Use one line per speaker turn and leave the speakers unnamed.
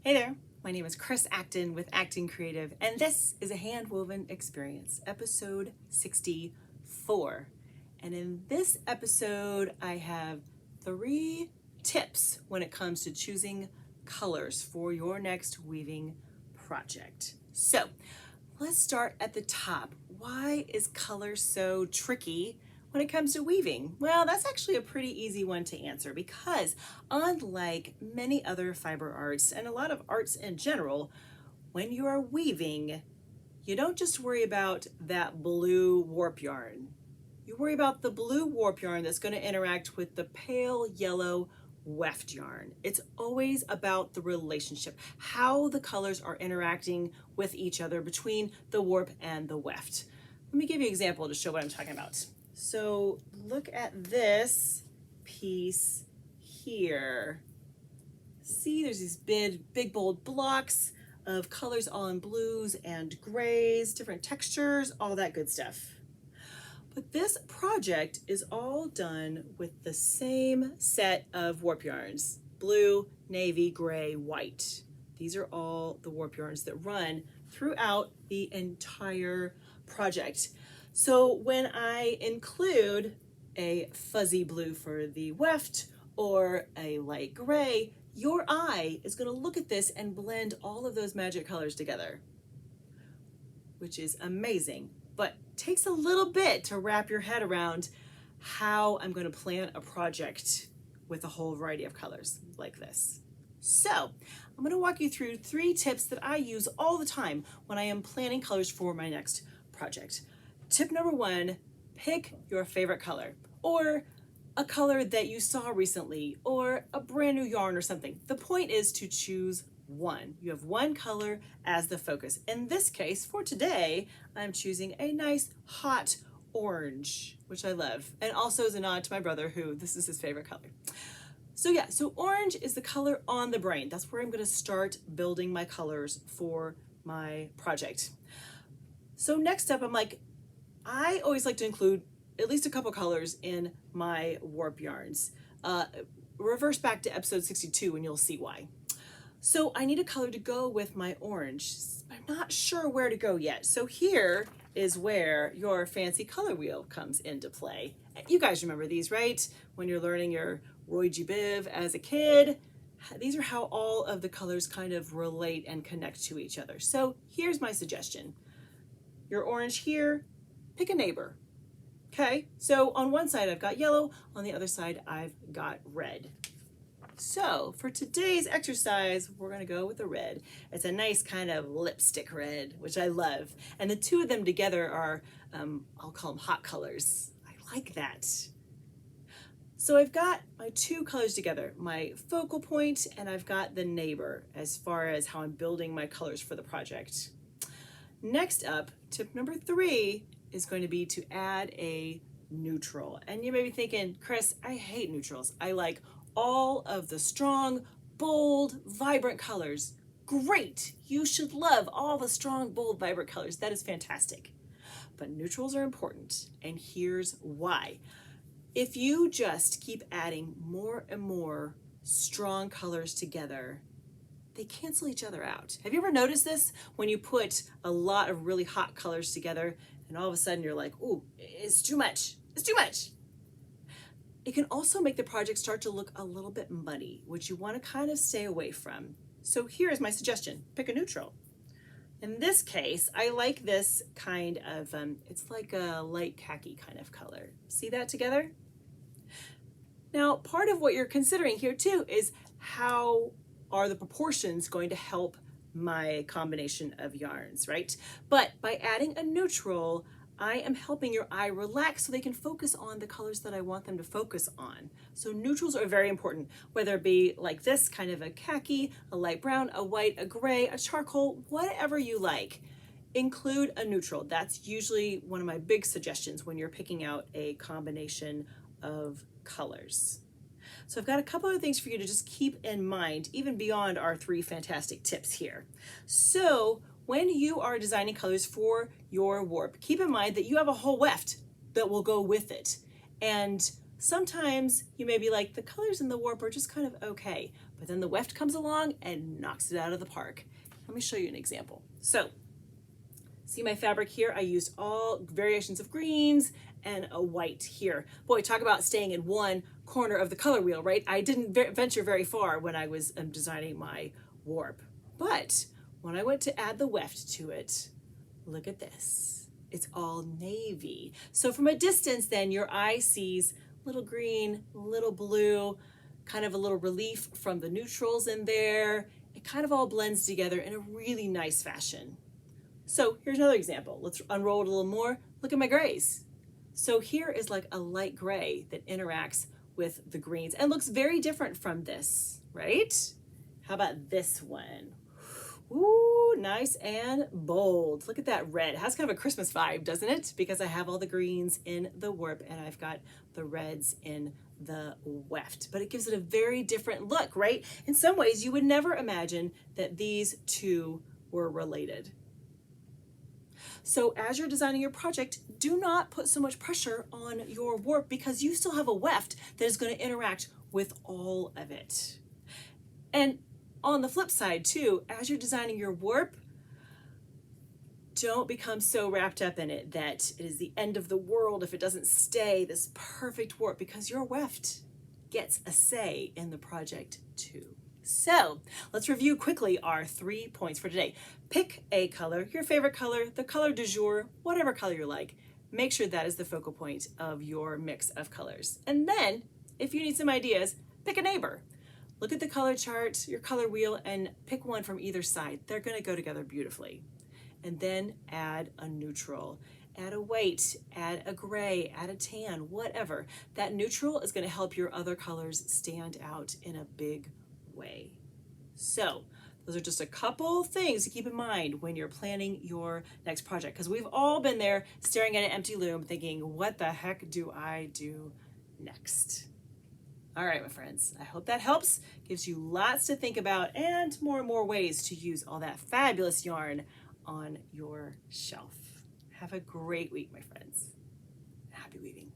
Hey there, my name is Chris Acton with Acton Creative, and this is a hand-woven experience, episode 64. And in this episode, I have 3 tips when it comes to choosing colors for your next weaving project. So let's start at the top. Why is color so tricky when it comes to weaving? Well, that's actually a pretty easy one to answer because unlike many other fiber arts and a lot of arts in general, when you are weaving, you don't just worry about that blue warp yarn. You worry about the blue warp yarn that's going to interact with the pale yellow weft yarn. It's always about the relationship, how the colors are interacting with each other between the warp and the weft. Let me give you an example to show what I'm talking about. So look at this piece here. See, there's these big bold blocks of colors all in blues and grays, different textures, all that good stuff. But this project is all done with the same set of warp yarns: blue, navy, gray, white. These are all the warp yarns that run throughout the entire project. So when I include a fuzzy blue for the weft or a light gray, your eye is going to look at this and blend all of those magic colors together, which is amazing, but takes a little bit to wrap your head around how I'm going to plan a project with a whole variety of colors like this. So I'm going to walk you through 3 tips that I use all the time when I am planning colors for my next project. Tip number 1, pick your favorite color, or a color that you saw recently, or a brand new yarn or something. The point is to choose one. You have one color as the focus. In this case, for today, I'm choosing a nice hot orange, which I love, and also as a nod to my brother, who this is his favorite color. So orange is the color on the brain. That's where I'm going to start building my colors for my project. So next up, I always like to include at least a couple colors in my warp yarns. Reverse back to episode 62 and you'll see why. So I need a color to go with my orange. I'm not sure where to go yet. So here is where your fancy color wheel comes into play. You guys remember these, right? When you're learning your Roy G. Biv as a kid, these are how all of the colors kind of relate and connect to each other. So here's my suggestion. Your orange here, pick a neighbor. Okay, so on one side I've got yellow, on the other side I've got red. So for today's exercise, we're gonna go with the red. It's a nice kind of lipstick red, which I love. And the 2 of them together are, I'll call them hot colors. I like that. So I've got my 2 colors together, my focal point, and I've got the neighbor as far as how I'm building my colors for the project. Next up, tip number 3 is going to be to add a neutral. And you may be thinking, Chris, I hate neutrals. I like all of the strong, bold, vibrant colors. Great, you should love all the strong, bold, vibrant colors. That is fantastic. But neutrals are important, and here's why. If you just keep adding more and more strong colors together, they cancel each other out. Have you ever noticed this? When you put a lot of really hot colors together and all of a sudden you're like, ooh, it's too much, it's too much. It can also make the project start to look a little bit muddy, which you want to kind of stay away from. So here's my suggestion, pick a neutral. In this case, I like this kind of, it's like a light khaki kind of color. See that together? Now, part of what you're considering here too is how are the proportions going to help my combination of yarns, right? But by adding a neutral, I am helping your eye relax so they can focus on the colors that I want them to focus on. So neutrals are very important, whether it be like this kind of a khaki, a light brown, a white, a gray, a charcoal, whatever you like. Include a neutral. That's usually one of my big suggestions when you're picking out a combination of colors. So I've got a couple other things for you to just keep in mind, even beyond our 3 fantastic tips here. So when you are designing colors for your warp, keep in mind that you have a whole weft that will go with it. And sometimes you may be like, the colors in the warp are just kind of okay, but then the weft comes along and knocks it out of the park. Let me show you an example. So, see my fabric here? I used all variations of greens and a white here. Boy, talk about staying in one corner of the color wheel, right? I didn't venture very far when I was designing my warp. But when I went to add the weft to it, look at this. It's all navy. So from a distance then, your eye sees little green, little blue, kind of a little relief from the neutrals in there. It kind of all blends together in a really nice fashion. So here's another example. Let's unroll it a little more. Look at my grays. So here is like a light gray that interacts with the greens and looks very different from this, right? How about this one? Ooh, nice and bold. Look at that red. It has kind of a Christmas vibe, doesn't it? Because I have all the greens in the warp and I've got the reds in the weft. But it gives it a very different look, right? In some ways, you would never imagine that these two were related. So as you're designing your project, do not put so much pressure on your warp because you still have a weft that is going to interact with all of it. And on the flip side too, as you're designing your warp, don't become so wrapped up in it that it is the end of the world if it doesn't stay this perfect warp, because your weft gets a say in the project too. So let's review quickly our 3 points for today. Pick a color, your favorite color, the color du jour, whatever color you like. Make sure that is the focal point of your mix of colors. And then if you need some ideas, pick a neighbor. Look at the color chart, your color wheel, and pick one from either side. They're going to go together beautifully. And then add a neutral, add a white, add a gray, add a tan, whatever. That neutral is going to help your other colors stand out in a big way. So those are just a couple things to keep in mind when you're planning your next project, because we've all been there staring at an empty loom thinking, what the heck do I do next? All right, my friends, I hope that helps, gives you lots to think about and more ways to use all that fabulous yarn on your shelf. Have a great week, my friends. Happy weaving.